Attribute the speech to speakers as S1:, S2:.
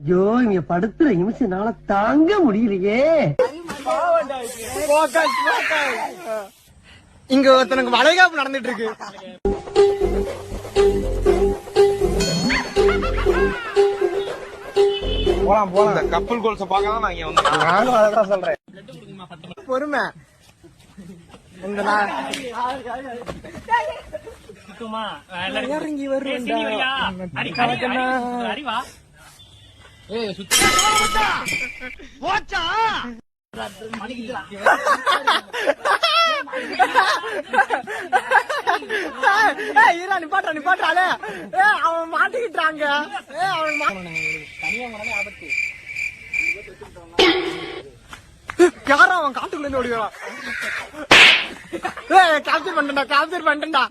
S1: ஐயோ இங்க படுத்துற நிமிஷம்னால தாங்க முடியலையே.
S2: இங்க ஒருத்தனுக்கு வளைகாப்பு நடந்துட்டு இருக்கு. போலாம் போலாம். இந்த கப்பல் கோல்ஸ பார்க்கதான் நான் இங்க வந்தேன். நானும் அதான் சொல்றேன். பொறுமை. இந்த இறங்கி வருவேன்டா. போச்சா நிப்பாட்டாலே அவன் மாட்டிக்கிட்டாங்க. யாரும் அவன் காட்டுக்குள்ள இருந்து ஓடிவான். கேப்சர் பண்ணிட்டா